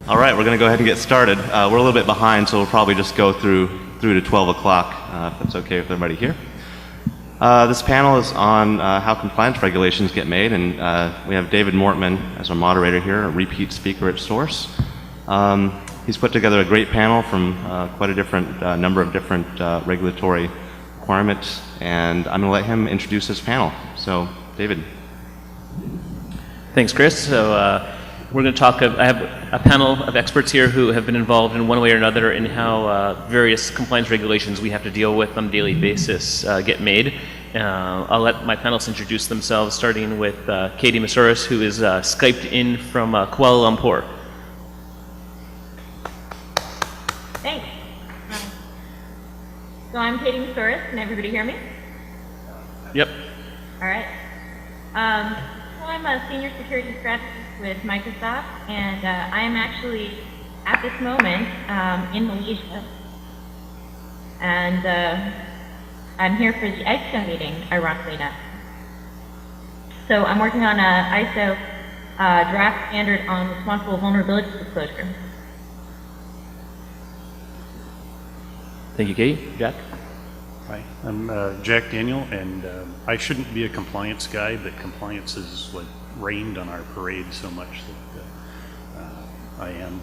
All right, we're going to go ahead and get started. We're a little bit behind, so we'll probably just go through to 12 o'clock, if that's okay with everybody here. This panel is on how compliance regulations get made, and we have David Mortman as our moderator here, a repeat speaker at Source. He's put together a great panel from quite a different number of different regulatory requirements, and I'm going to let him introduce his panel. So, David. Thanks, Chris. So we're going to talk, I have a panel of experts here who have been involved in one way or another in how various compliance regulations we have to deal with on a daily basis get made. I'll let my panelists introduce themselves, starting with Katie Masouras, who is Skyped in from Kuala Lumpur. Thanks. So I'm Katie Masouras. Can everybody hear me? Yep. All right. So I'm a senior security strategist with Microsoft, and I am actually, at this moment, in Malaysia. And I'm here for the ISO meeting, ironically enough. So I'm working on an ISO draft standard on responsible vulnerability disclosure. Thank you, Katie. Jack? Hi, I'm Jack Daniel, and I shouldn't be a compliance guy, but compliance is what rained on our parade so much that I am.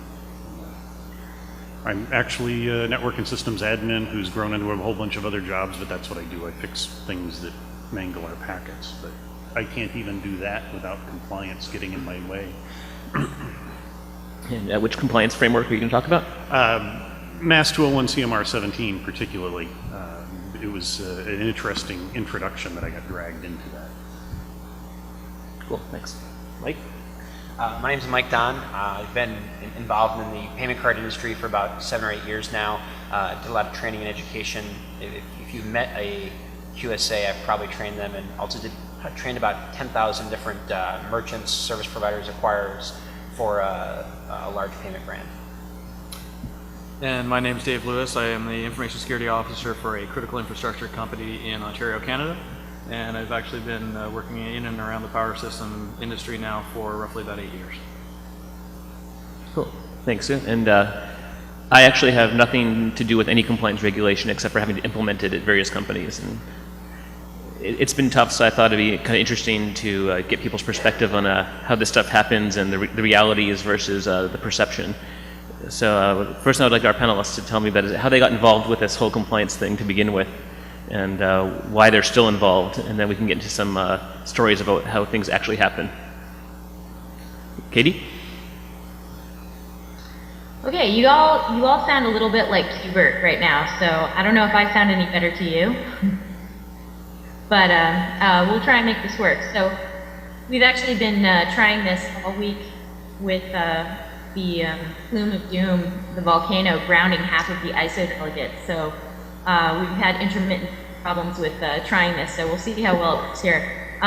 I'm actually a network and systems admin who's grown into a whole bunch of other jobs, but that's what I do. I fix things that mangle our packets, but I can't even do that without compliance getting in my way. And which compliance framework are you going to talk about? MAS 201 CMR 17 particularly. It was an interesting introduction that I got dragged into that. Cool, thanks. Mike? My name is Mike Don. I've been involved in the payment card industry for about 7 or 8 years now. Did a lot of training and education. If you've met a QSA, I've probably trained them, and also trained about 10,000 different merchants, service providers, acquirers for a large payment brand. And my name is Dave Lewis. I am the Information Security Officer for a critical infrastructure company in Ontario, Canada. And I've actually been working in and around the power system industry now for roughly about 8 years. Cool, thanks. And I actually have nothing to do with any compliance regulation except for having to implement it at various companies. And it's been tough, so I thought it'd be kind of interesting to get people's perspective on how this stuff happens and the realities versus the perception. So first I would like our panelists to tell me about how they got involved with this whole compliance thing to begin with, and why they're still involved, and then we can get into some stories about how things actually happen. Katie? Okay, you all sound a little bit like Hubert right now, so I don't know if I sound any better to you. But we'll try and make this work. So we've actually been trying this all week with the plume of doom, the volcano grounding half of the ISO delegates. So we've had intermittent problems with trying this, so we'll see how well it works here.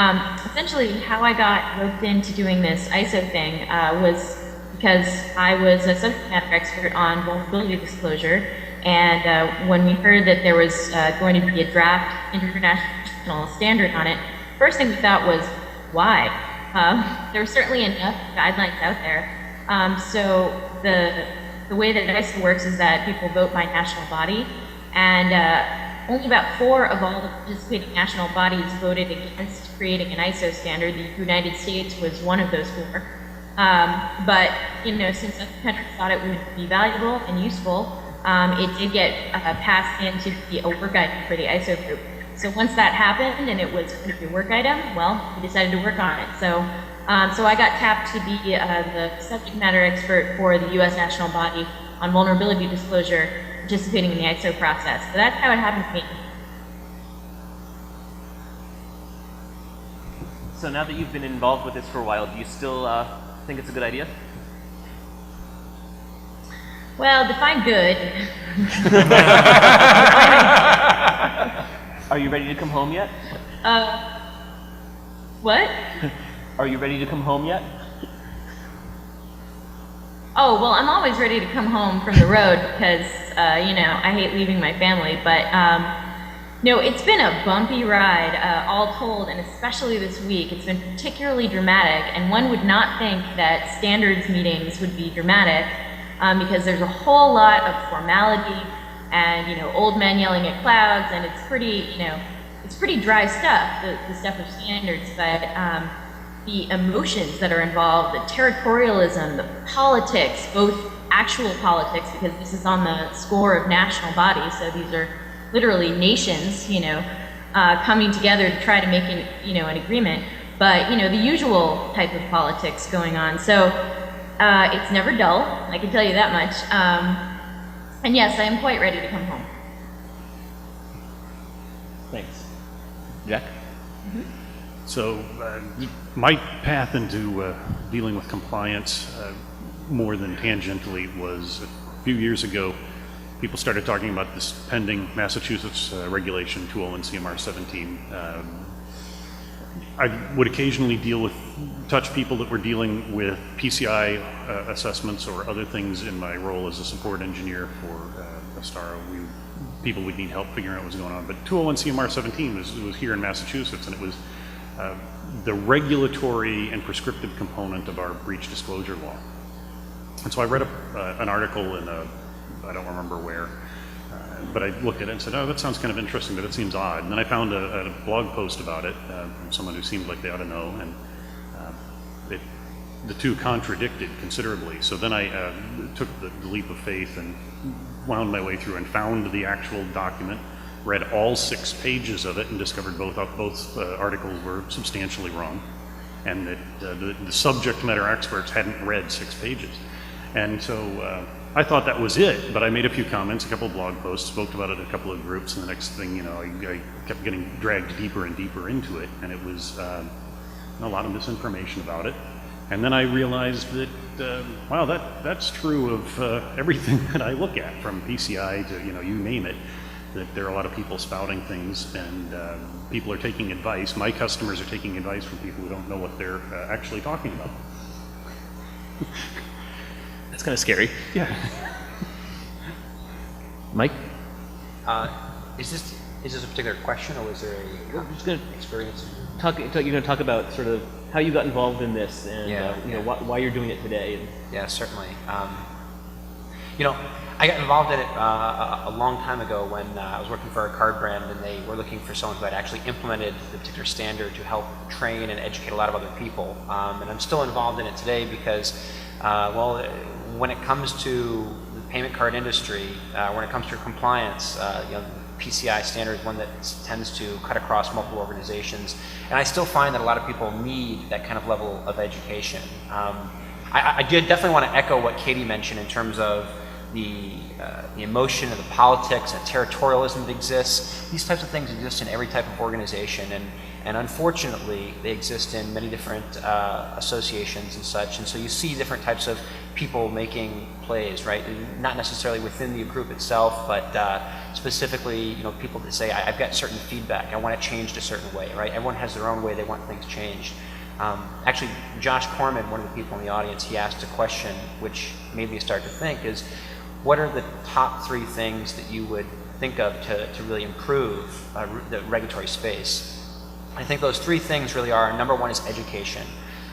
Essentially, how I got roped into doing this ISO thing was because I was a subject matter expert on vulnerability disclosure, and when we heard that there was going to be a draft international standard on it, first thing we thought was, why? There were certainly enough guidelines out there. So the way that ISO works is that people vote by national body, and only about 4 of all the participating national bodies voted against creating an ISO standard. The United States was one of those 4. But since other countries thought it would be valuable and useful, it did get passed into a work item for the ISO group. So once that happened and it was a work item, well, we decided to work on it. So I got tapped to be the subject matter expert for the U.S. national body on vulnerability disclosure, participating in the ISO process. So that's how it happened to me. So now that you've been involved with this for a while, do you still think it's a good idea? Well, define good. Are you ready to come home yet? What? Are you ready to come home yet? Oh, well, I'm always ready to come home from the road because, I hate leaving my family. But, no, it's been a bumpy ride, all told, and especially this week. It's been particularly dramatic, and one would not think that standards meetings would be dramatic, because there's a whole lot of formality and, you know, old men yelling at clouds, and it's pretty, you know, it's pretty dry stuff, the stuff of standards, but the emotions that are involved, the territorialism, the politics, both actual politics, because this is on the score of national bodies, so these are literally nations, you know, coming together to try to make an, you know, an agreement, but, you know, the usual type of politics going on. So it's never dull, I can tell you that much. And yes, I am quite ready to come home. Thanks. Jack? So my path into dealing with compliance more than tangentially was a few years ago. People started talking about this pending Massachusetts regulation 201 CMR 17. I would occasionally touch people that were dealing with PCI assessments or other things in my role as a support engineer for Astara. People would need help figuring out what's going on. But 201 CMR 17 was here in Massachusetts, and it was the regulatory and prescriptive component of our breach disclosure law. And so I read an article in I don't remember where, but I looked at it and said, oh, that sounds kind of interesting, but it seems odd. And then I found a blog post about it from someone who seemed like they ought to know, and the two contradicted considerably. So then I took the leap of faith and wound my way through and found the actual document, read all 6 pages of it, and discovered both articles were substantially wrong, and that the subject matter experts hadn't read 6 pages. And so I thought that was it, but I made a few comments, a couple of blog posts, spoke about it in a couple of groups, and the next thing, you know, I kept getting dragged deeper and deeper into it, and it was a lot of misinformation about it. And then I realized that, wow, that's true of everything that I look at, from PCI to, you know, you name it, that there are a lot of people spouting things, and people are taking advice. My customers are taking advice from people who don't know what they're actually talking about. That's kind of scary. Yeah. Mike? Is this a particular question, or was there I'm just going to experience? you're going to talk about sort of how you got involved in this, and you know, why you're doing it today. And Yeah, certainly. You know, I got involved in it a long time ago when I was working for a card brand, and they were looking for someone who had actually implemented the particular standard to help train and educate a lot of other people. And I'm still involved in it today because, well, when it comes to the payment card industry, when it comes to compliance, you know, PCI standard is one that tends to cut across multiple organizations, and I still find that a lot of people need that kind of level of education. I did definitely want to echo what Katie mentioned in terms of the emotion and the politics and territorialism that exists. These types of things exist in every type of organization, and unfortunately they exist in many different associations and such, and so you see different types of people making plays, right? Not necessarily within the group itself, but specifically, you know, people that say, I've got certain feedback, I want it changed a certain way, right? Everyone has their own way they want things changed. Actually, Josh Corman, one of the people in the audience, he asked a question which made me start to think is, what are the top 3 things that you would think of to really improve the regulatory space? I think those 3 things really are, number 1 is education.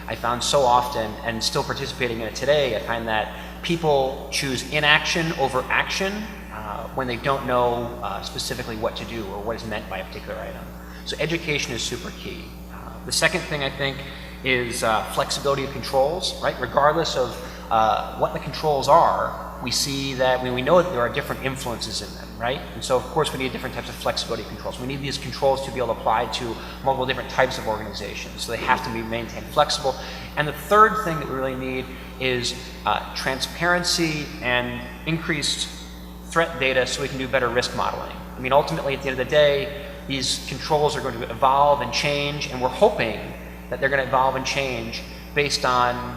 I found so often, and still participating in it today, I find that people choose inaction over action when they don't know specifically what to do or what is meant by a particular item. So education is super key. The second thing I think is flexibility of controls, right? Regardless of what the controls are, we see that we know that there are different influences in them, right? And so of course we need different types of flexibility controls. We need these controls to be able to apply to multiple different types of organizations. So they have to be maintained flexible. And the third thing that we really need is transparency and increased threat data so we can do better risk modeling. I mean, ultimately at the end of the day, these controls are going to evolve and change, and we're hoping that they're going to evolve and change based on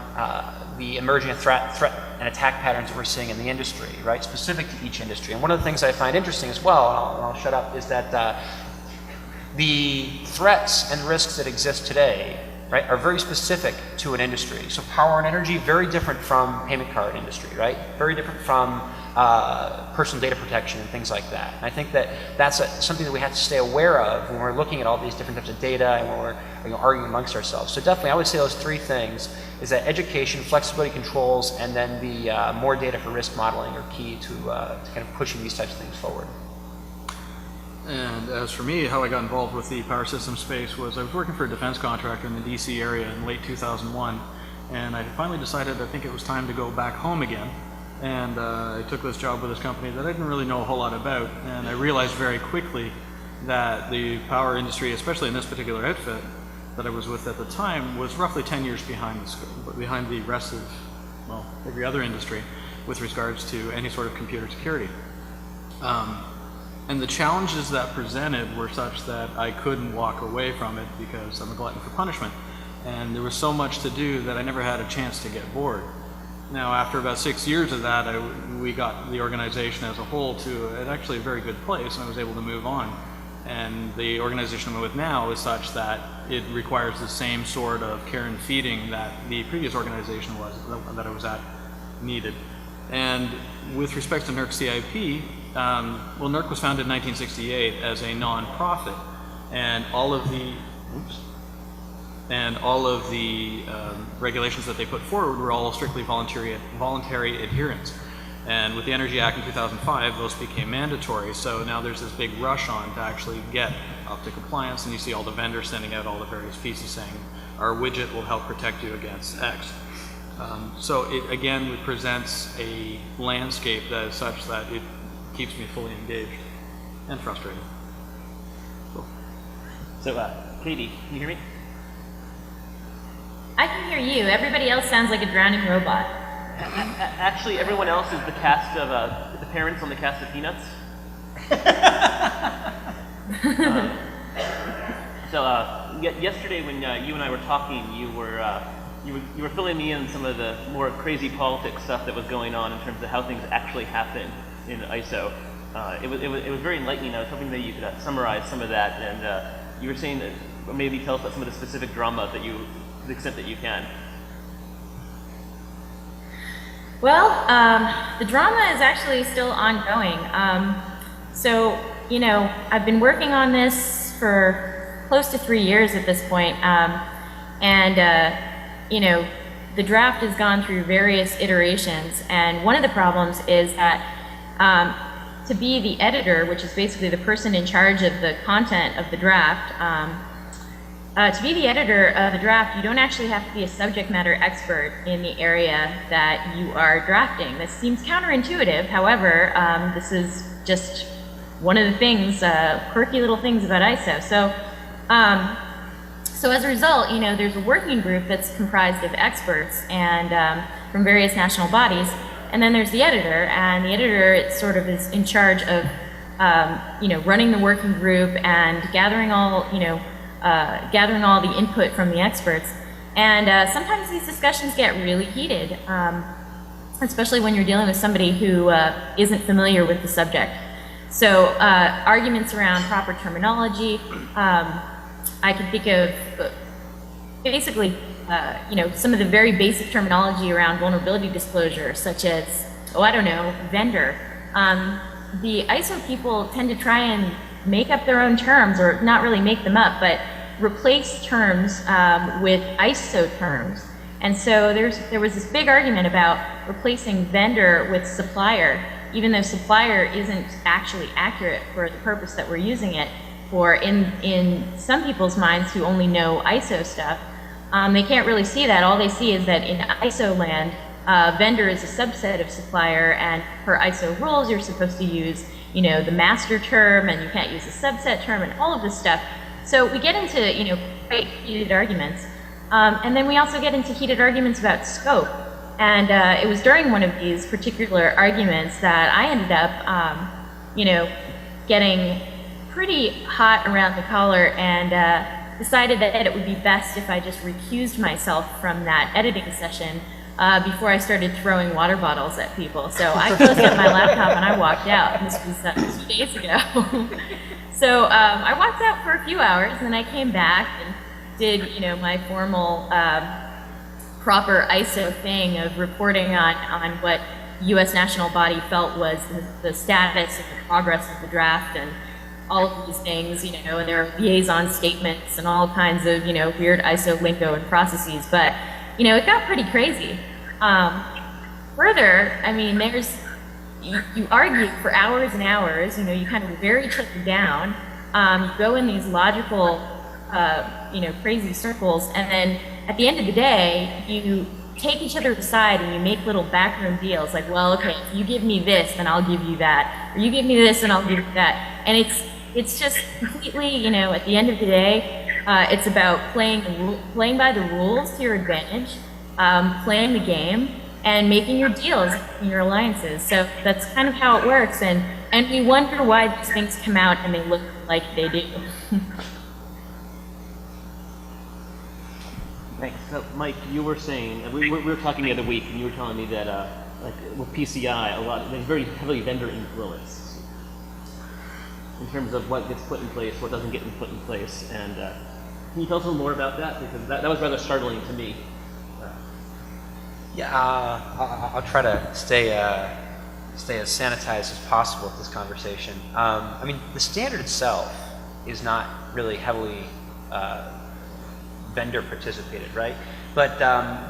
the emerging threat and attack patterns that we're seeing in the industry, right? Specific to each industry. And one of the things I find interesting as well, and I'll shut up, is that the threats and risks that exist today right, are very specific to an industry. So power and energy, very different from payment card industry, right? Very different from personal data protection and things like that. And I think that that's something that we have to stay aware of when we're looking at all these different types of data and when we're arguing amongst ourselves. So definitely, I would say those three things is that education, flexibility controls, and then the more data for risk modeling are key to kind of pushing these types of things forward. And as for me, how I got involved with the power system space was I was working for a defense contractor in the DC area in late 2001, and I finally decided I think it was time to go back home again. And I took this job with this company that I didn't really know a whole lot about, and I realized very quickly that the power industry, especially in this particular outfit that I was with at the time, was roughly 10 years behind the rest of, well, every other industry with regards to any sort of computer security. And the challenges that presented were such that I couldn't walk away from it because I'm a glutton for punishment. And there was so much to do that I never had a chance to get bored. Now, after about 6 years of that, we got the organization as a whole to actually a very good place, and I was able to move on. And the organization I'm with now is such that it requires the same sort of care and feeding that the previous organization that I was at needed. And with respect to NERC CIP, well, NERC was founded in 1968 as a non-profit, and all of the regulations that they put forward were all strictly voluntary adherence. And with the Energy Act in 2005, those became mandatory. So now there's this big rush on to actually get up to compliance, and you see all the vendors sending out all the various pieces saying, our widget will help protect you against X. So it again presents a landscape that is such that it keeps me fully engaged and frustrated. Cool. So, Katie, can you hear me? I can hear you. Everybody else sounds like a drowning robot. Actually, everyone else is the cast of the parents on the cast of Peanuts. Yesterday when you and I were talking, you were filling me in some of the more crazy politics stuff that was going on in terms of how things actually happen in ISO. It was very enlightening. I was hoping that you could summarize some of that, and you were saying that, or maybe tell us about some of the specific drama that you, to the extent that you can. Well, the drama is actually still ongoing. So, you know, I've been working on this for close to 3 years at this point, you know, the draft has gone through various iterations, and one of the problems is that to be the editor, which is basically the person in charge of the content of the draft, to be the editor of a draft, you don't actually have to be a subject matter expert in the area that you are drafting. This seems counterintuitive, however, this is just one of the things, quirky little things about ISO. So as a result, you know, there's a working group that's comprised of experts and from various national bodies, and then there's the editor, and the editor sort of is in charge of, you know, running the working group and gathering all, you know, gathering all the input from the experts. And sometimes these discussions get really heated, especially when you're dealing with somebody who isn't familiar with the subject. So arguments around proper terminology, I can think of basically, you know, some of the very basic terminology around vulnerability disclosure, such as, oh, I don't know, vendor. The ISO people tend to try and make up their own terms, or not really make them up, but replace terms with ISO terms. And so there was this big argument about replacing vendor with supplier, even though supplier isn't actually accurate for the purpose that we're using it for in some people's minds who only know ISO stuff. They can't really see that. All they see is that in ISO land, vendor is a subset of supplier, and per ISO rules, you're supposed to use, you know, the master term, and you can't use the subset term, and all of this stuff. So we get into, you know, quite heated arguments. And then we also get into heated arguments about scope. And it was during one of these particular arguments that I ended up, you know, getting pretty hot around the collar and decided that it would be best if I just recused myself from that editing session before I started throwing water bottles at people. So I closed up my laptop and I walked out. And this was 2 days ago. So I walked out for a few hours, and then I came back, and did, my formal proper ISO thing of reporting on what U.S. national body felt was the status and the progress of the draft and all of these things, and there are liaison statements and all kinds of, weird ISO lingo and processes. But, it got pretty crazy. Further, I mean, you argue for hours and hours, you kind of very trick down, you go in these logical, crazy circles, and then at the end of the day, you take each other aside and you make little backroom deals, like, well, okay, if you give me this, then I'll give you that, or you give me this, and I'll give you that, and it's just completely, at the end of the day, it's about playing by the rules to your advantage, playing the game, and making your deals and your alliances. So that's kind of how it works, and we wonder why these things come out and they look like they do. Thanks. So, Mike, you were saying, we were talking the other week, and you were telling me that, like with PCI, there's very heavily vendor influence in terms of what gets put in place, what doesn't get put in place, and can you tell us a little more about that? Because that was rather startling to me. Yeah, I'll try to stay as sanitized as possible with this conversation. I mean, the standard itself is not really heavily vendor participated, right? But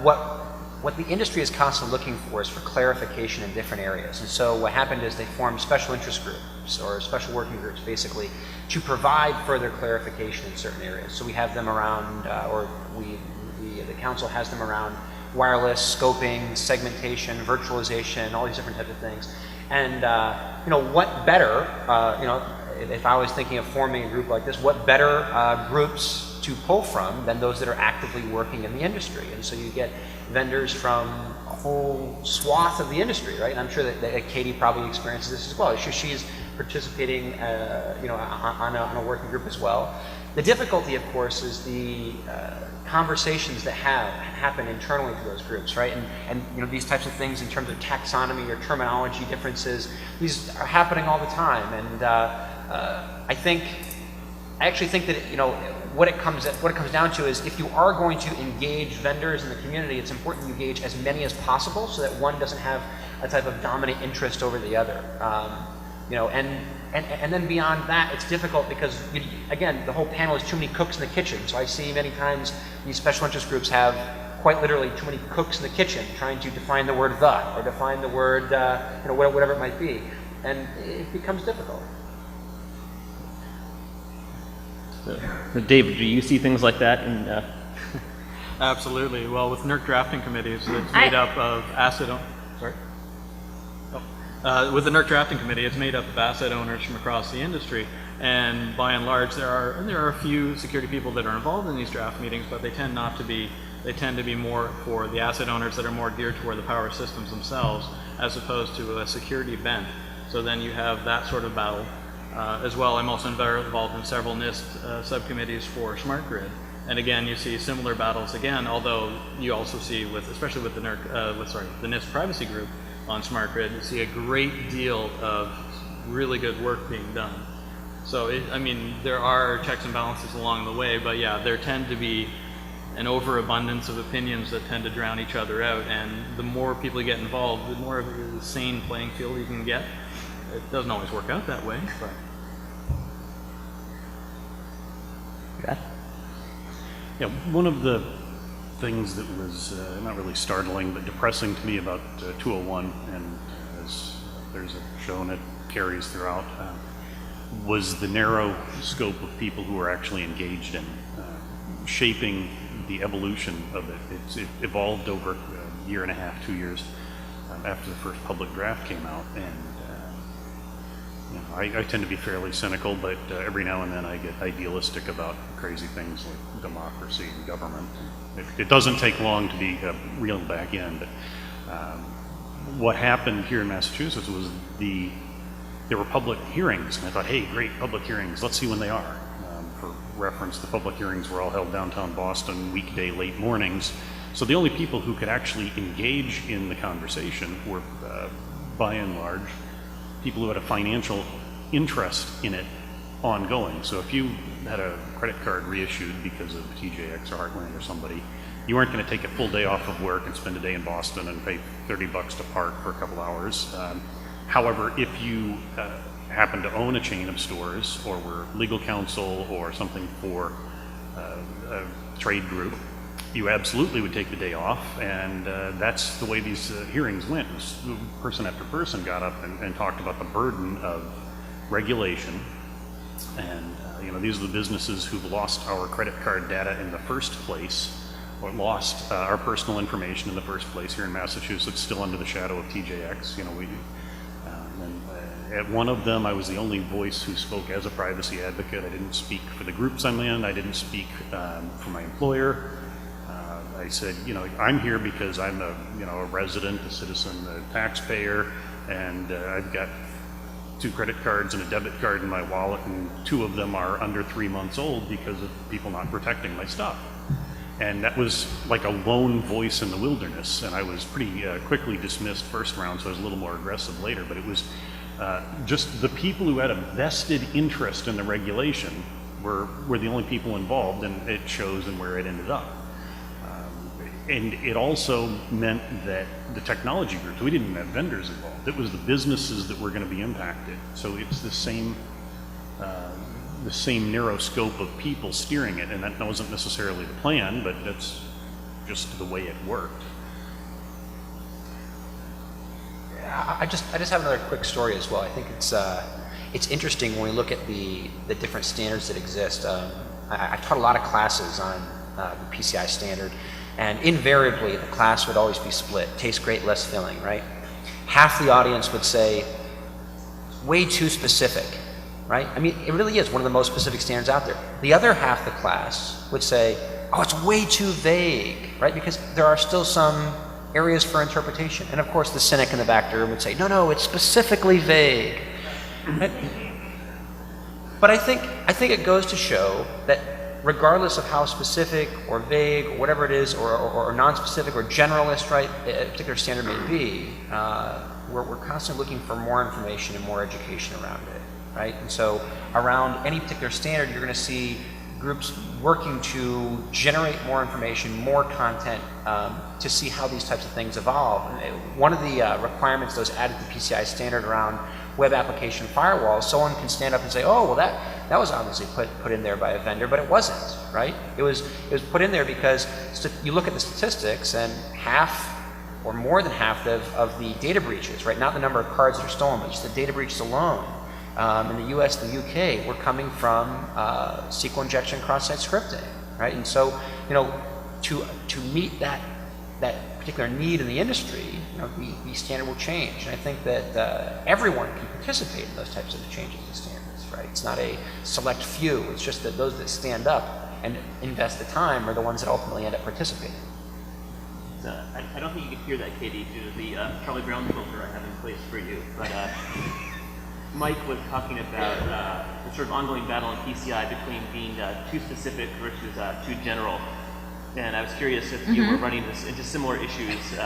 what the industry is constantly looking for is for clarification in different areas. And so what happened is they formed special interest groups or special working groups, basically, to provide further clarification in certain areas. So we have them around, the council has them around wireless, scoping, segmentation, virtualization, all these different types of things. And what better, if I was thinking of forming a group like this, what better groups to pull from than those that are actively working in the industry? And so you get vendors from a whole swath of the industry, right? And I'm sure that Katie probably experiences this as well. She's participating, on a working group as well. The difficulty, of course, is the conversations that happen internally to those groups, right? And these types of things in terms of taxonomy or terminology differences, these are happening all the time. And I actually think that what it comes down to is if you are going to engage vendors in the community, it's important you engage as many as possible so that one doesn't have a type of dominant interest over the other. And then beyond that, it's difficult because, again, the whole panel is too many cooks in the kitchen. So I see many times these special interest groups have quite literally too many cooks in the kitchen trying to define the word "the" or define the word, whatever it might be. And it becomes difficult. So, David, do you see things like that? Absolutely. Well, with NERC drafting committees, it's made up of asset owners. Sorry. With the NERC drafting committee, it's made up of asset owners from across the industry, and by and large, there are a few security people that are involved in these draft meetings, but they tend not to be. They tend to be more for the asset owners that are more geared toward the power systems themselves, as opposed to a security bent. So then you have that sort of battle. As well, I'm also involved in several NIST subcommittees for smart grid, and again, you see similar battles again. Although you also see, especially with the the NIST privacy group on smart grid, you see a great deal of really good work being done. So, there are checks and balances along the way, but yeah, there tend to be an overabundance of opinions that tend to drown each other out. And the more people you get involved, the more of a sane playing field you can get. It doesn't always work out that way, but. Yeah, one of the things that was not really startling but depressing to me about 201, and as there's shown it carries throughout, was the narrow scope of people who are actually engaged in shaping the evolution of it. It evolved over a year and a half, 2 years after the first public draft came out, and I tend to be fairly cynical, but every now and then I get idealistic about crazy things like democracy and government. It doesn't take long to be reeled back in, but what happened here in Massachusetts was there were public hearings, and I thought, hey, great, public hearings, let's see when they are. For reference, the public hearings were all held downtown Boston, weekday late mornings, so the only people who could actually engage in the conversation were, by and large, people who had a financial interest in it ongoing. So if you had a credit card reissued because of TJX or Heartland or somebody, you aren't going to take a full day off of work and spend a day in Boston and pay $30 to park for a couple hours. However, if you happen to own a chain of stores or were legal counsel or something for a trade group, you absolutely would take the day off, and that's the way these hearings went. Person after person got up and talked about the burden of regulation, and these are the businesses who've lost our credit card data in the first place, or lost our personal information in the first place here in Massachusetts, still under the shadow of TJX. At one of them, I was the only voice who spoke as a privacy advocate. I didn't speak for the groups I'm in. I didn't speak for my employer. I said, I'm here because I'm a resident, a citizen, a taxpayer, and I've got 2 credit cards and a debit card in my wallet, and 2 of them are under 3 months old because of people not protecting my stuff. And that was like a lone voice in the wilderness, and I was pretty quickly dismissed first round, so I was a little more aggressive later, but it was just the people who had a vested interest in the regulation were the only people involved, and it shows in where it ended up. And it also meant that the technology groups, we didn't have vendors involved. It was the businesses that were going to be impacted. So it's the same narrow scope of people steering it, and that wasn't necessarily the plan, but that's just the way it worked. I just have another quick story as well. I think it's interesting when we look at the different standards that exist. I taught a lot of classes on the PCI standard, and invariably the class would always be split. Tastes great, less filling, right? Half the audience would say, way too specific, right? I mean, it really is one of the most specific standards out there. The other half of the class would say, oh, it's way too vague, right? Because there are still some areas for interpretation. And of course, the cynic in the back room would say, no, it's specifically vague. But I think it goes to show that regardless of how specific or vague or whatever it is, or non-specific or generalist, right, a particular standard may be, we're constantly looking for more information and more education around it, right? And so around any particular standard, you're going to see groups working to generate more information, more content, to see how these types of things evolve. And one of the requirements that was added to the PCI standard around web application firewalls, someone can stand up and say, oh, well, that was obviously put in there by a vendor, but it wasn't, right? It was put in there because you look at the statistics, and half or more than half of the data breaches, right? Not the number of cards that are stolen, but just the data breaches alone in the US and the UK were coming from SQL injection cross-site scripting, right? And so, to meet that particular need in the industry, the standard will change. And I think that everyone can participate in those types of changes in standards, right? It's not a select few. It's just that those that stand up and invest the time are the ones that ultimately end up participating. I don't think you can hear that, Katie, due to the Charlie Brown filter I have in place for you. But Mike was talking about the sort of ongoing battle in PCI between being too specific versus too general. And I was curious if you were running into similar issues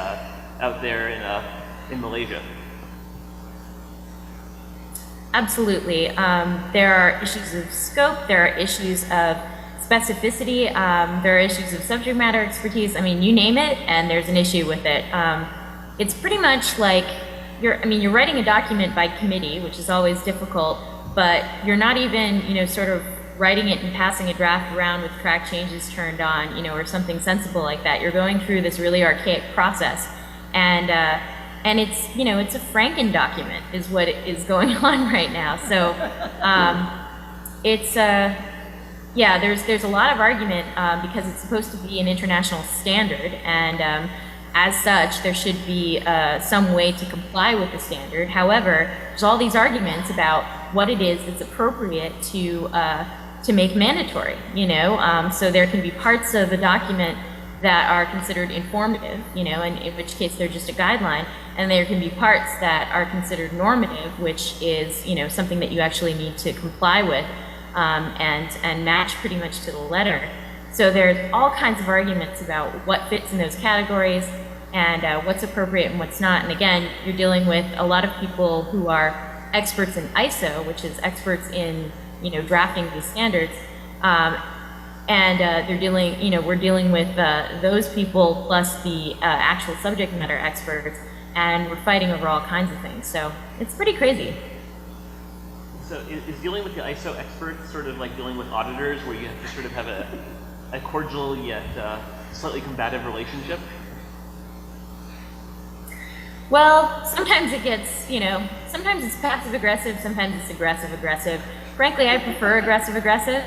out there in Malaysia. Absolutely. There are issues of scope, there are issues of specificity, there are issues of subject matter expertise. I mean, you name it, and there's an issue with it. It's pretty much like you're writing a document by committee, which is always difficult, but you're not even, sort of writing it and passing a draft around with track changes turned on, or something sensible like that. You're going through this really archaic process, and it's, it's a Franken document is what is going on right now. So there's a lot of argument because it's supposed to be an international standard, and as such, there should be some way to comply with the standard. However, there's all these arguments about what it is that's appropriate to make mandatory, so there can be parts of the document that are considered informative, and in which case they're just a guideline, and there can be parts that are considered normative, which is, something that you actually need to comply with and match pretty much to the letter. So there's all kinds of arguments about what fits in those categories and what's appropriate and what's not. And again, you're dealing with a lot of people who are experts in ISO, which is experts in drafting these standards. They're dealing, we're dealing with those people plus the actual subject matter experts, and we're fighting over all kinds of things. So it's pretty crazy. So is dealing with the ISO experts sort of like dealing with auditors, where you have to sort of have a cordial yet slightly combative relationship? Well, sometimes it gets, sometimes it's passive aggressive, sometimes it's aggressive aggressive. Frankly, I prefer aggressive aggressive.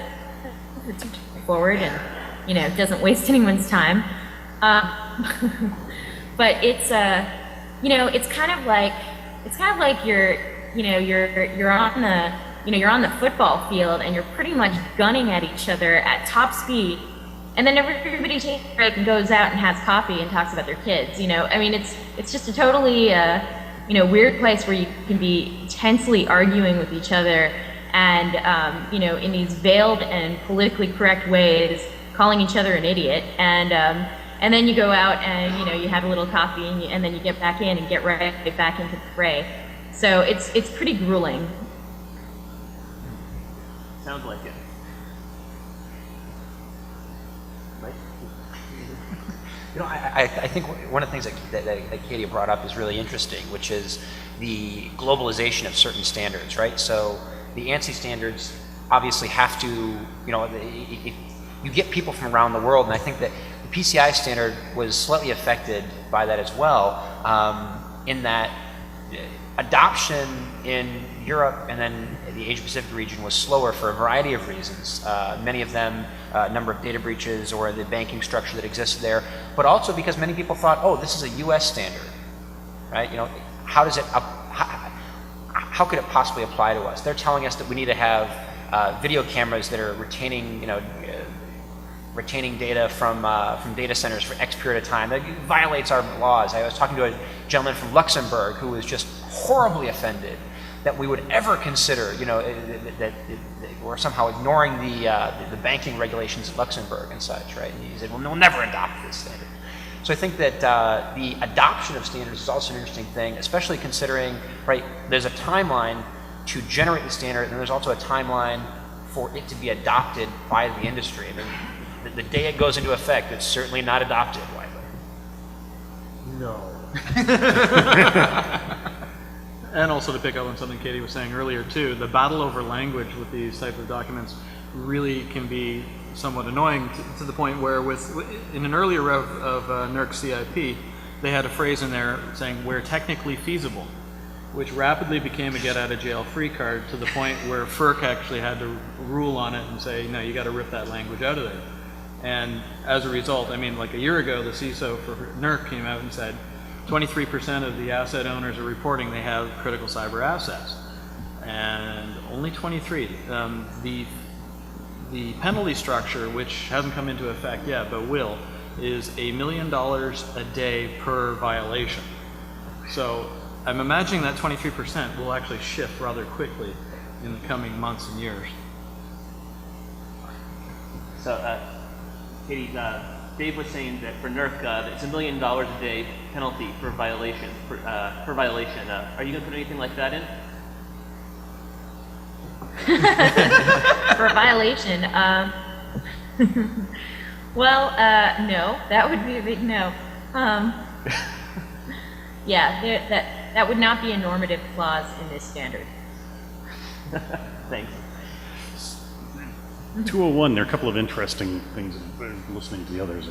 It's forward and it doesn't waste anyone's time. But it's it's kind of like you're on the football field and you're pretty much gunning at each other at top speed, and then everybody takes a break and goes out and has coffee and talks about their kids. It's just a totally weird place where you can be tensely arguing with each other and in these veiled and politically correct ways, calling each other an idiot, and then you go out and you have a little coffee and then you get back in and get right back into the fray. So it's pretty grueling. Sounds like it. Right? I think one of the things that Katie brought up is really interesting, which is the globalization of certain standards, right? So the ANSI standards obviously have to, you get people from around the world, and I think that the PCI standard was slightly affected by that as well, in that adoption in Europe and then the Asia Pacific region was slower for a variety of reasons. Many of them, number of data breaches or the banking structure that existed there, but also because many people thought, oh, this is a US standard, right? How does it, how could it possibly apply to us? They're telling us that we need to have video cameras that are retaining, retaining data from data centers for X period of time. That violates our laws. I was talking to a gentleman from Luxembourg who was just horribly offended that we would ever consider, that we're somehow ignoring the banking regulations of Luxembourg and such, right? And he said, well, we'll never adopt this standard. So I think that the adoption of standards is also an interesting thing, especially considering, right, there's a timeline to generate the standard, and there's also a timeline for it to be adopted by the industry. I mean, the day it goes into effect, it's certainly not adopted widely. No. And also to pick up on something Katie was saying earlier too, the battle over language with these type of documents really can be somewhat annoying to the point where in an earlier rev of NERC CIP, they had a phrase in there saying, where technically feasible, which rapidly became a get out of jail free card to the point where FERC actually had to rule on it and say, no, you got to rip that language out of there. And as a result, like a year ago, the CISO for NERC came out and said 23% of the asset owners are reporting they have critical cyber assets. And only 23. The penalty structure, which hasn't come into effect yet, but will, is $1 million a day per violation. So I'm imagining that 23% will actually shift rather quickly in the coming months and years. So, Katie, Dave was saying that for NERC, it's $1 million a day penalty per violation. Per violation. Are you going to put anything like that in? For a violation, well, no, that would be a big no. Yeah, that would not be a normative clause in this standard. Thanks. 201, there are a couple of interesting things, listening to the others,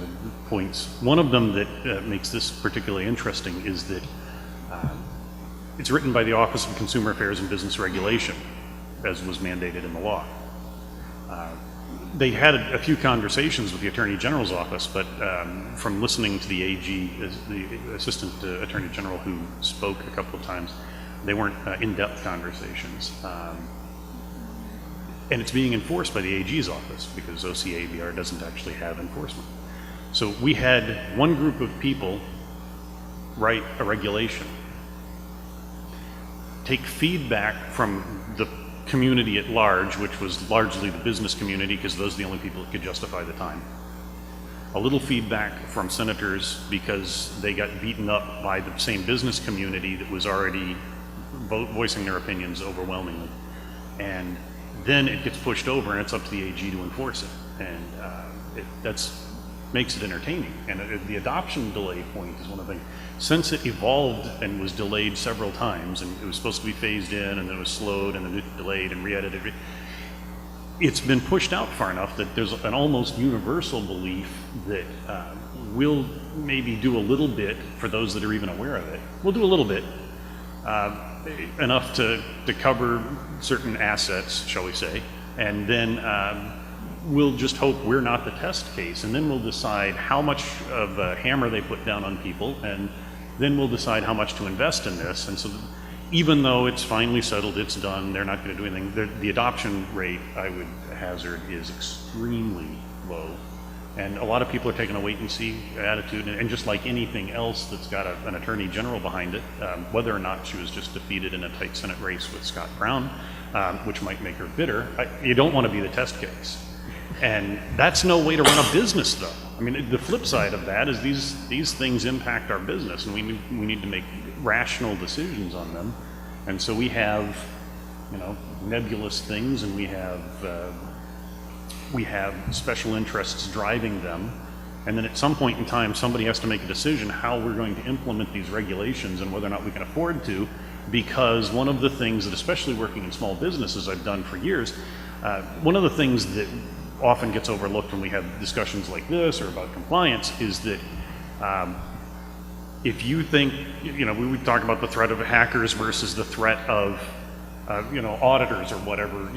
points. One of them that makes this particularly interesting is that it's written by the Office of Consumer Affairs and Business Regulation, as was mandated in the law. They had a few conversations with the Attorney General's office, but from listening to the AG, the Assistant Attorney General who spoke a couple of times, they weren't in-depth conversations. And it's being enforced by the AG's office because OCABR doesn't actually have enforcement. So we had one group of people write a regulation, take feedback from the community at large, which was largely the business community because those are the only people that could justify the time. A little feedback from senators because they got beaten up by the same business community that was already voicing their opinions overwhelmingly. And then it gets pushed over and it's up to the AG to enforce it. And that's makes it entertaining. And the adoption delay point is one of the things. Since it evolved and was delayed several times, and it was supposed to be phased in, and then it was slowed, and then it delayed and re-edited, it's been pushed out far enough that there's an almost universal belief that we'll maybe do a little bit for those that are even aware of it. We'll do a little bit, enough to cover certain assets, shall we say, and then we'll just hope we're not the test case, and then we'll decide how much of a hammer they put down on people, and then we'll decide how much to invest in this. And so even though it's finally settled, it's done, they're not going to do anything, the adoption rate, I would hazard, is extremely low. And a lot of people are taking a wait-and-see attitude, and just like anything else that's got an attorney general behind it, whether or not she was just defeated in a tight Senate race with Scott Brown, which might make her bitter, you don't want to be the test case. And that's no way to run a business, though. I mean, the flip side of that is these things impact our business, and we need to make rational decisions on them. And so we have, nebulous things, and we have special interests driving them. And then at some point in time, somebody has to make a decision how we're going to implement these regulations and whether or not we can afford to, because one of the things that, especially working in small businesses, I've done for years, one of the things that often gets overlooked when we have discussions like this or about compliance is that if you think, we talk about the threat of hackers versus the threat of, auditors or whatever.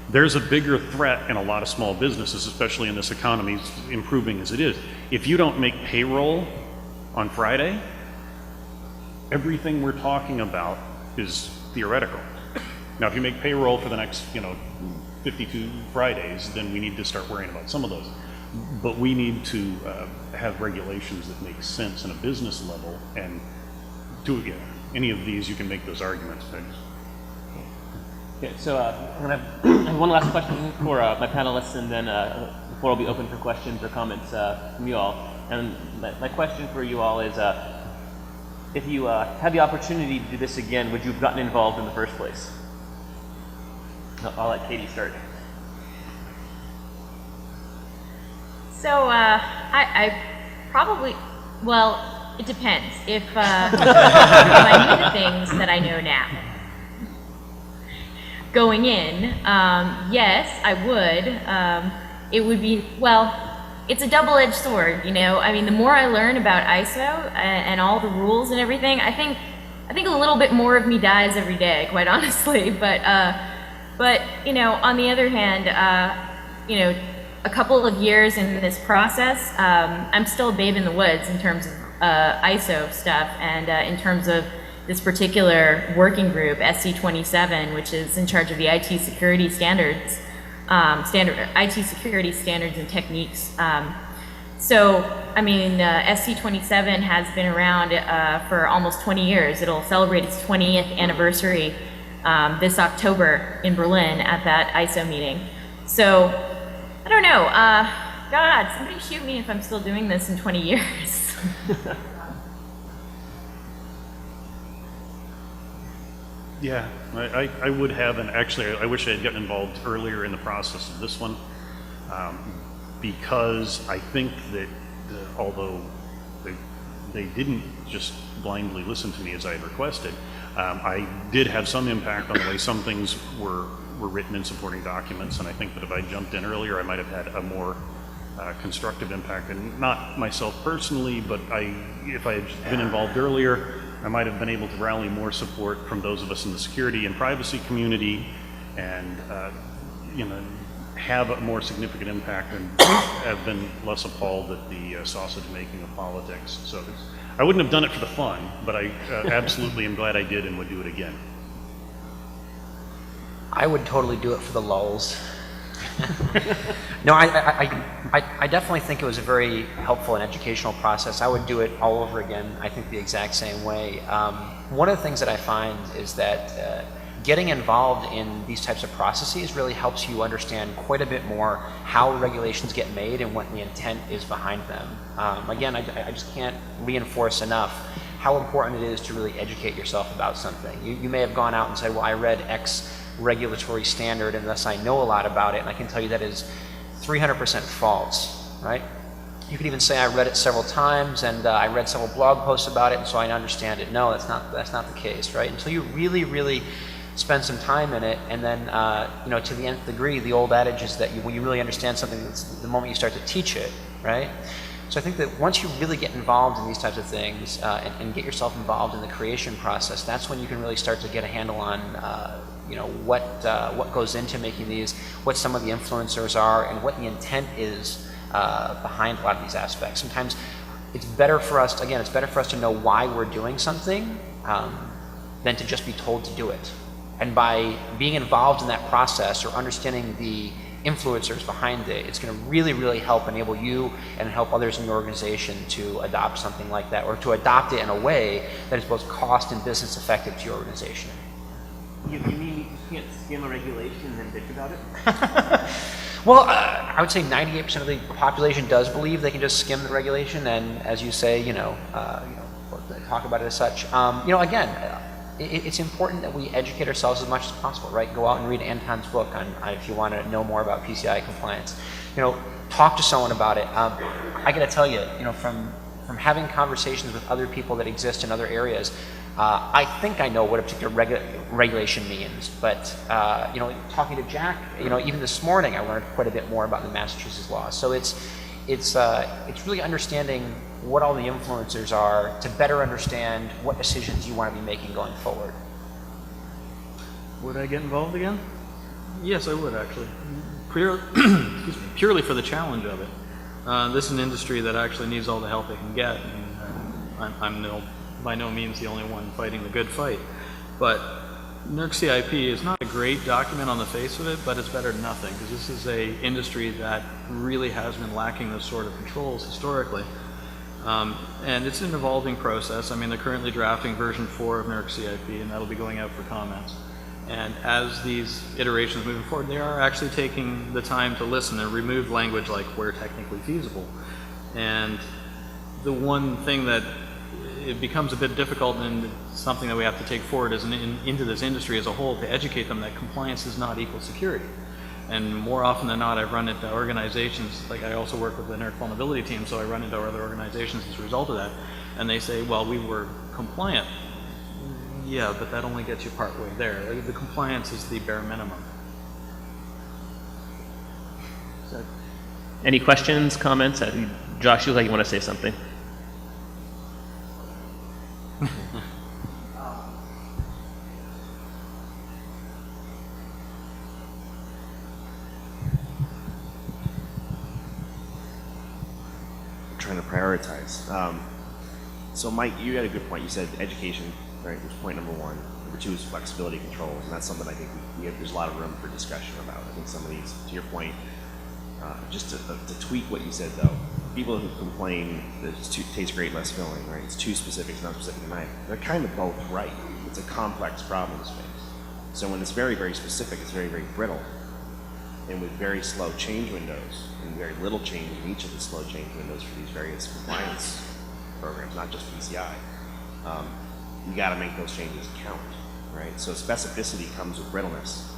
There's a bigger threat in a lot of small businesses, especially in this economy, improving as it is. If you don't make payroll on Friday, everything we're talking about is theoretical. Now, if you make payroll for the next, 52 Fridays, then we need to start worrying about some of those. But we need to have regulations that make sense in a business level, and any of these, you can make those arguments. Okay, so I'm going to have one last question for my panelists, and then the floor will be open for questions or comments from you all. And my question for you all is, if you had the opportunity to do this again, would you have gotten involved in the first place? I'll let Katie start. So I probably, well, it depends. If I knew the things that I know now, going in, yes, I would. It would be, it's a double-edged sword, I mean, the more I learn about ISO and all the rules and everything, I think a little bit more of me dies every day, quite honestly. But on the other hand, a couple of years in this process, I'm still a babe in the woods in terms of ISO stuff, and in terms of this particular working group, SC27, which is in charge of the IT security standards, IT security standards and techniques. So, I mean, SC27 has been around for almost 20 years. It'll celebrate its 20th anniversary this October in Berlin at that ISO meeting. So, I don't know. God, somebody shoot me if I'm still doing this in 20 years. Yeah, I would have, and actually I wish I had gotten involved earlier in the process of this one, because I think that although they didn't just blindly listen to me as I had requested, I did have some impact on the way some things were written in supporting documents, and I think that if I jumped in earlier, I might have had a more constructive impact, and not myself personally, but if I had been involved earlier, I might have been able to rally more support from those of us in the security and privacy community, and have a more significant impact, and have been less appalled at the sausage making of politics. So I wouldn't have done it for the fun, but I absolutely am glad I did and would do it again. I would totally do it for the lulz. No, I definitely think it was a very helpful and educational process. I would do it all over again, I think the exact same way. One of the things that I find is that getting involved in these types of processes really helps you understand quite a bit more how regulations get made and what the intent is behind them. Again, I just can't reinforce enough how important it is to really educate yourself about something. You may have gone out and said, well, I read X regulatory standard unless I know a lot about it, and I can tell you that is 300% false, right? You could even say I read it several times and I read several blog posts about it, and so I understand it. No, that's not the case, right? Until you really spend some time in it, and then to the nth degree, the old adage is that when you really understand something, it's the moment you start to teach it, right? So I think that once you really get involved in these types of things and get yourself involved in the creation process, that's when you can really start to get a handle on what goes into making these, what some of the influencers are, and what the intent is behind a lot of these aspects. Sometimes it's better for us to know why we're doing something than to just be told to do it. And by being involved in that process or understanding the influencers behind it, it's going to really help enable you and help others in your organization to adopt something like that, or to adopt it in a way that is both cost and business effective to your organization. You mean you can't skim a regulation and then bitch about it? Well, I would say 98% of the population does believe they can just skim the regulation, and as you say, talk about it as such. Again, it's important that we educate ourselves as much as possible, right? Go out and read Anton's book if you want to know more about PCI compliance. Talk to someone about it. I got to tell you, from having conversations with other people that exist in other areas, I think I know what a particular regulation means, but talking to Jack, even this morning, I learned quite a bit more about the Massachusetts law. So it's really understanding what all the influencers are to better understand what decisions you want to be making going forward. Would I get involved again? Yes, I would actually. Purely for the challenge of it. This is an industry that actually needs all the help it can get. And I'm by no means the only one fighting the good fight. But NERC CIP is not a great document on the face of it, but it's better than nothing, because this is a industry that really has been lacking those sort of controls historically. And it's an evolving process. I mean, they're currently drafting version 4 of NERC CIP, and that'll be going out for comments. And as these iterations moving forward, they are actually taking the time to listen and remove language like where technically feasible. And the one thing that it becomes a bit difficult, and something that we have to take forward as into this industry as a whole, to educate them that compliance is not equal security. And more often than not, I've run into organizations, like I also work with the NERC vulnerability team, so I run into other organizations as a result of that, and they say, well, we were compliant. Yeah, but that only gets you partway there. The compliance is the bare minimum. Any questions, comments? Josh, you look like you want to say something. Trying to prioritize. So Mike, you had a good point. You said education, right, was point number 1. Number 2 is flexibility controls, and that's something I think there's a lot of room for discussion about. I think some of these, to your point, just to tweak what you said though, people who complain that it tastes great, less filling, right? It's too specific, it's not specific enough. They're kind of both right. It's a complex problem space. So when it's very, very specific, it's very, very brittle. And with very slow change windows, and very little change in each of the slow change windows for these various compliance programs, not just PCI, you got to make those changes count, right? So specificity comes with brittleness,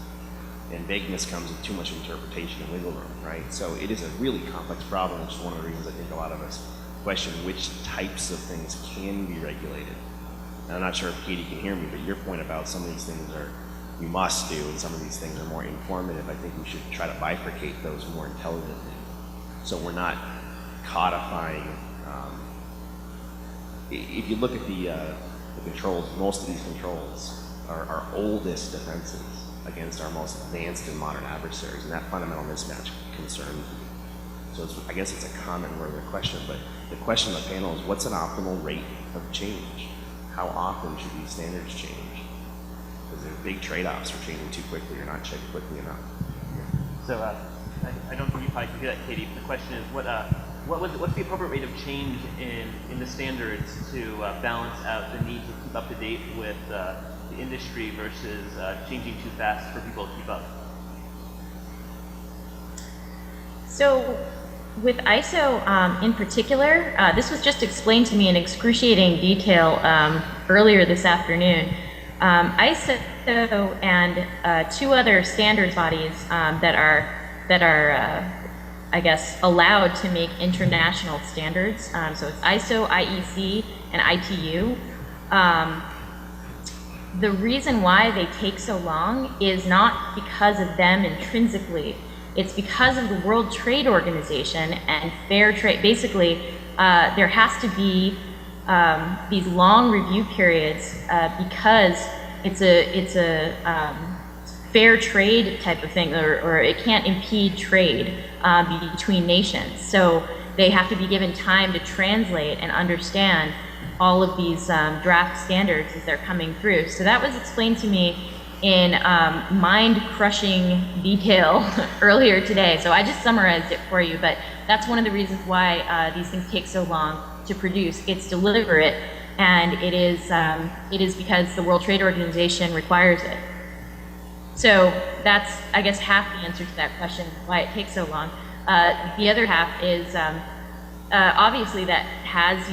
and vagueness comes with too much interpretation and wiggle room, right? So it is a really complex problem, which is one of the reasons I think a lot of us question which types of things can be regulated. And I'm not sure if Katie can hear me, but your point about some of these things are you must do, and some of these things are more informative. I think we should try to bifurcate those more intelligently, so we're not codifying. If you look at the controls, most of these controls are our oldest defenses against our most advanced and modern adversaries, and that fundamental mismatch concerns me. So I guess it's a common word of question, but the question of the panel is, what's an optimal rate of change? How often should these standards change? Because there are big trade-offs for changing too quickly or not changing quickly enough. So I don't think you probably can hear that, Katie. The question is, what's the appropriate rate of change in the standards to balance out the need to keep up to date with the industry versus changing too fast for people to keep up? So with ISO in particular, this was just explained to me in excruciating detail earlier this afternoon. ISO and two other standards bodies that are I guess, allowed to make international standards. So it's ISO, IEC, and ITU. The reason why they take so long is not because of them intrinsically. It's because of the World Trade Organization and fair trade. Basically, there has to be these long review periods because it's a fair trade type of thing, or it can't impede trade between nations. So they have to be given time to translate and understand all of these draft standards as they're coming through. So that was explained to me in mind-crushing detail earlier today. So I just summarized it for you, but that's one of the reasons why these things take so long to produce. It's deliberate, and it is because the World Trade Organization requires it. So that's, I guess, half the answer to that question, why it takes so long. The other half is obviously that has,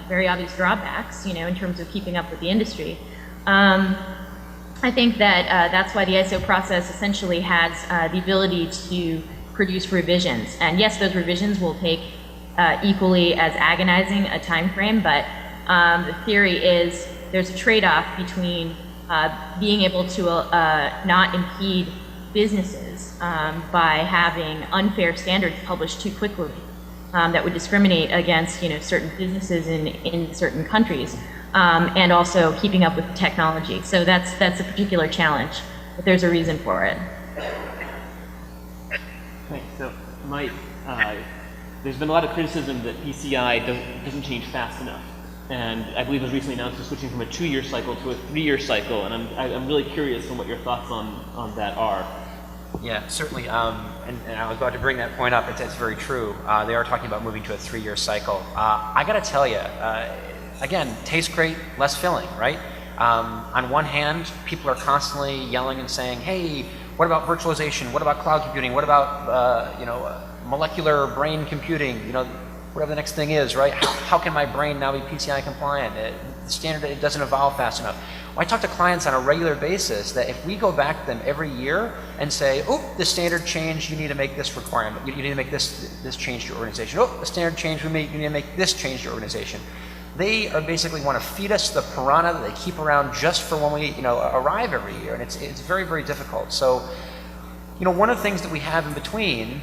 very obvious drawbacks, in terms of keeping up with the industry. I think that that's why the ISO process essentially has the ability to produce revisions. And yes, those revisions will take equally as agonizing a time frame, but the theory is there's a trade-off between being able to not impede businesses by having unfair standards published too quickly that would discriminate against certain businesses in certain countries, and also keeping up with the technology. So that's a particular challenge, but there's a reason for it. Thanks. So, Mike, there's been a lot of criticism that PCI doesn't change fast enough. And I believe it was recently announced we're switching from a 2-year cycle to a 3-year cycle, and I'm really curious on what your thoughts on that are. Yeah, certainly. And I was about to bring that point up. It's very true. They are talking about moving to a 3-year cycle. I got to tell you, again, tastes great, less filling, right? On one hand, people are constantly yelling and saying, "Hey, what about virtualization? What about cloud computing? What about molecular brain computing? Whatever the next thing is, right? How can my brain now be PCI compliant? The standard, it doesn't evolve fast enough." Well, I talk to clients on a regular basis that if we go back to them every year and say, "Oh, the standard changed, you need to make this requirement. You need to make this change to your organization. Oh, the standard changed, you need to make this change to your organization." They are basically want to feed us the piranha that they keep around just for when we arrive every year, and it's very, very difficult. So, one of the things that we have in between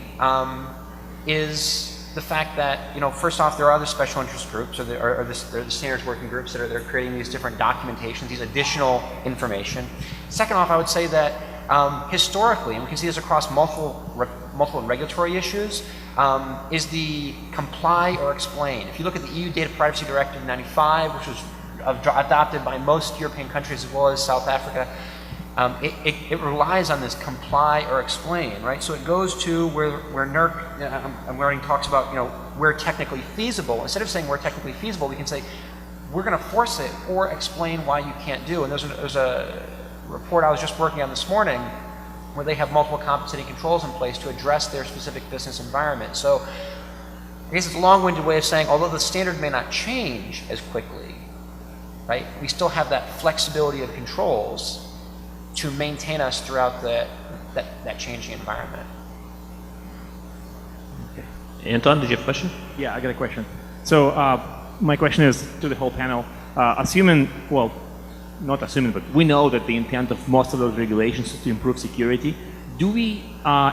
is the fact that, first off, there are other special interest groups, or the standards working groups that are creating these different documentations, these additional information. Second off, I would say that historically, and we can see this across multiple regulatory issues, is the comply or explain. If you look at the EU Data Privacy Directive 95, which was adopted by most European countries as well as South Africa, it relies on this comply or explain, right? So it goes to where NERC, I'm learning, talks about, where technically feasible. Instead of saying we're technically feasible, we can say we're going to force it or explain why you can't do. And there's a report I was just working on this morning where they have multiple compensating controls in place to address their specific business environment. So I guess it's a long-winded way of saying, although the standard may not change as quickly, right, we still have that flexibility of controls to maintain us throughout that changing environment. Okay. Anton, did you have a question? Yeah, I got a question. So my question is to the whole panel. Not assuming, but we know that the intent of most of those regulations is to improve security. Do we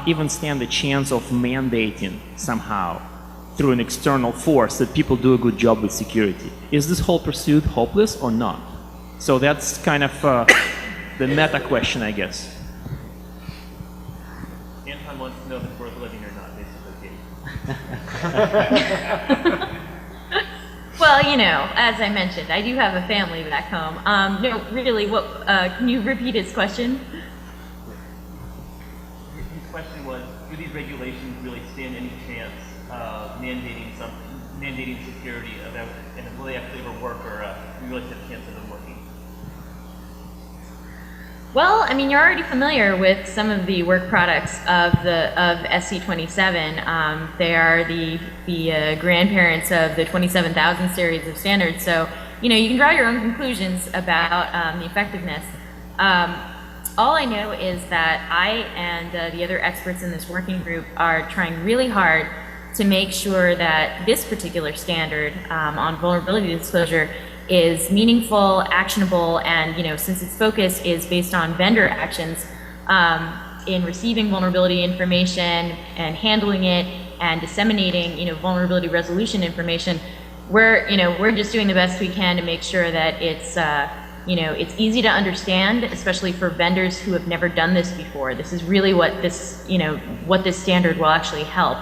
even stand a chance of mandating somehow through an external force that people do a good job with security? Is this whole pursuit hopeless or not? So that's kind of the meta question, I guess. Anton wants to know if it's worth living or not, basically. Well, as I mentioned, I do have a family back home. No, really, can you repeat his question? His question was, do these regulations really stand any chance of mandating security, and will they actually ever work, or do we really stand a chance of them working? Well, I mean, you're already familiar with some of the work products of SC27. They are the grandparents of the 27000 series of standards. So you can draw your own conclusions about the effectiveness. All I know is that I and the other experts in this working group are trying really hard to make sure that this particular standard on vulnerability disclosure is meaningful, actionable, and since its focus is based on vendor actions in receiving vulnerability information and handling it and disseminating vulnerability resolution information, we're just doing the best we can to make sure that it's it's easy to understand, especially for vendors who have never done this before. This is really what this what this standard will actually help.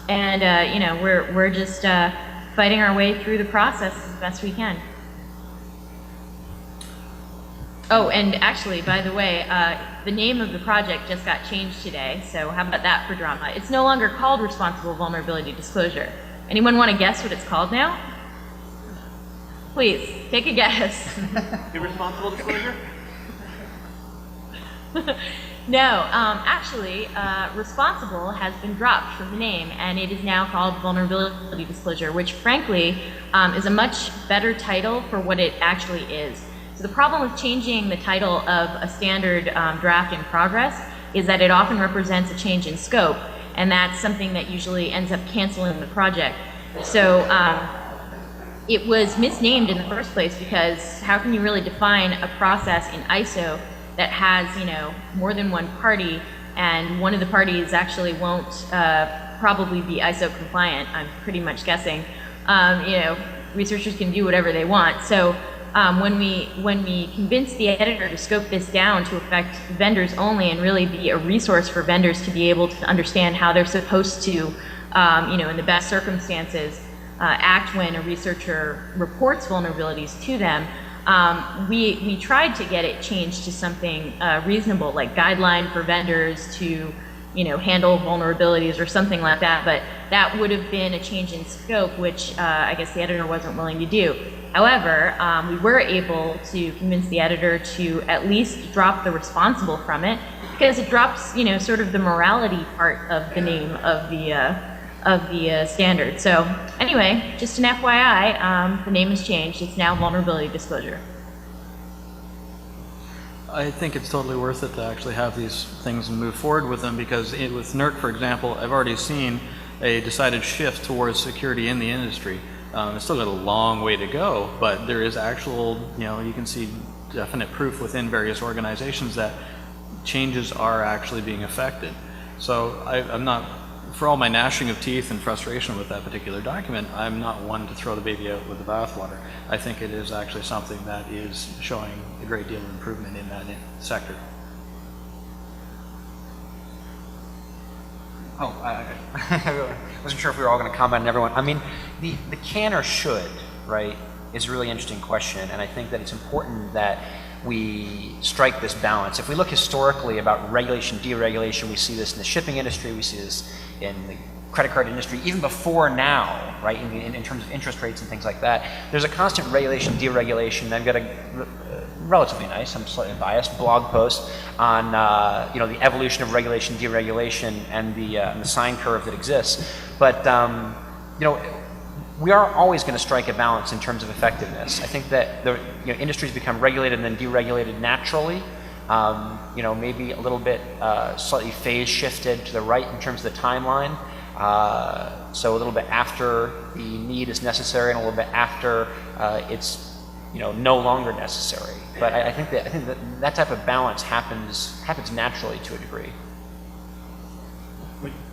We're just fighting our way through the process as best we can. Oh, and actually, by the way, the name of the project just got changed today, so how about that for drama? It's no longer called Responsible Vulnerability Disclosure. Anyone want to guess what it's called now? Please, take a guess. Irresponsible disclosure? No, actually, responsible has been dropped from the name, and it is now called Vulnerability Disclosure, which frankly is a much better title for what it actually is. So the problem with changing the title of a standard draft in progress is that it often represents a change in scope, and that's something that usually ends up canceling the project. So it was misnamed in the first place because how can you really define a process in ISO that has more than one party, and one of the parties actually won't probably be ISO compliant? I'm pretty much guessing. Researchers can do whatever they want. So when we convinced the editor to scope this down to affect vendors only and really be a resource for vendors to be able to understand how they're supposed to, in the best circumstances, act when a researcher reports vulnerabilities to them, we tried to get it changed to something reasonable, like guideline for vendors to handle vulnerabilities or something like that, but that would have been a change in scope, which I guess the editor wasn't willing to do. However, we were able to convince the editor to at least drop the responsible from it, because it drops sort of the morality part of the name of the standard. So anyway, just an FYI, the name has changed. It's now Vulnerability Disclosure. I think it's totally worth it to actually have these things and move forward with them, because with NERC, for example, I've already seen a decided shift towards security in the industry. It's still got a long way to go, but there is actual, you can see definite proof within various organizations that changes are actually being affected. So I'm not, for all my gnashing of teeth and frustration with that particular document, I'm not one to throw the baby out with the bathwater. I think it is actually something that is showing a great deal of improvement in that sector. Oh, I wasn't sure if we were all going to comment on everyone. I mean, the can or should, right, is a really interesting question, and I think that it's important that we strike this balance. If we look historically about regulation, deregulation, we see this in the shipping industry, we see this in the credit card industry, even before now, right, in terms of interest rates and things like that. There's a constant regulation, deregulation. I've got a relatively nice, I'm slightly biased, blog post on the evolution of regulation, deregulation, and the sine curve that exists. But we are always going to strike a balance in terms of effectiveness. I think that the industries become regulated and then deregulated naturally. Maybe a little bit slightly phase shifted to the right in terms of the timeline. So a little bit after the need is necessary, and a little bit after it's no longer necessary. But I think that type of balance happens naturally to a degree.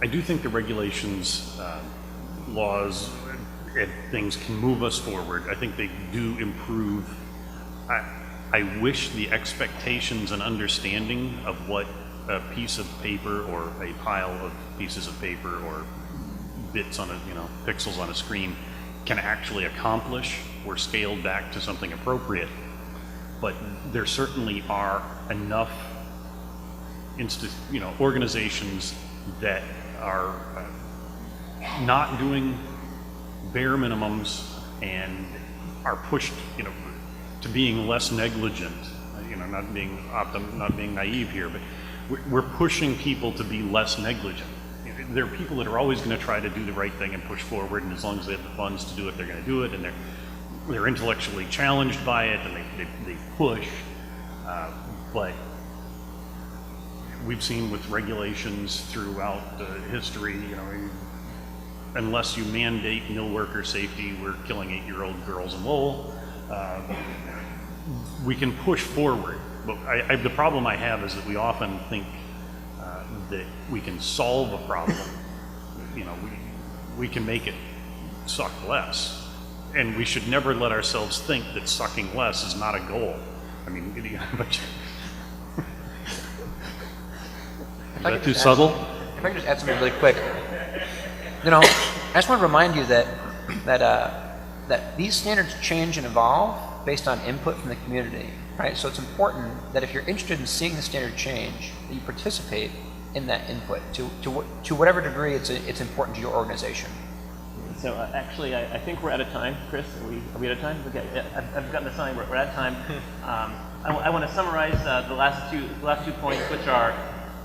I do think the regulations, laws, and things can move us forward. I think they do improve. I wish the expectations and understanding of what a piece of paper or a pile of pieces of paper or bits on pixels on a screen can actually accomplish were scaled back to something appropriate. But there certainly are enough organizations that are not doing bare minimums and are pushed, to being less negligent. Not being naive here, but we're pushing people to be less negligent. There are people that are always going to try to do the right thing and push forward, and as long as they have the funds to do it, they're going to do it. And they're intellectually challenged by it and they push, but we've seen with regulations throughout history, you know, unless you mandate mill worker safety, we're killing 8-year-old girls in Lowell. We can push forward, but the problem I have is that we often think that we can solve a problem. You know, we can make it suck less, and we should never let ourselves think that sucking less is not a goal. I mean, but is that too subtle? If I could just add something really quick. You know, I just want to remind you that these standards change and evolve based on input from the community, right? So it's important that if you're interested in seeing the standard change, that you participate in that input to whatever degree it's important to your organization. So actually, I think we're out of time. Chris, are we out of time? Okay, I've gotten the sign. We're out of time. I want to summarize the last two points, which are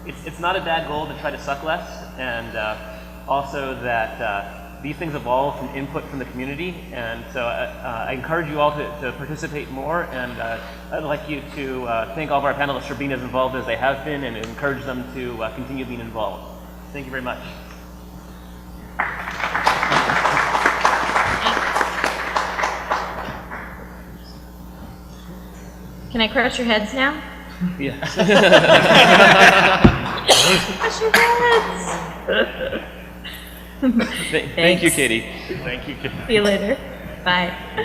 it's not a bad goal to try to suck less, and also that these things evolve from input from the community, and so I encourage you all to participate more, and I'd like you to thank all of our panelists for being as involved as they have been, and encourage them to continue being involved. Thank you very much. Can I crush your heads now? Yeah. Crush your heads! Thank you, Katie. Thank you. See you later. Bye. Bye.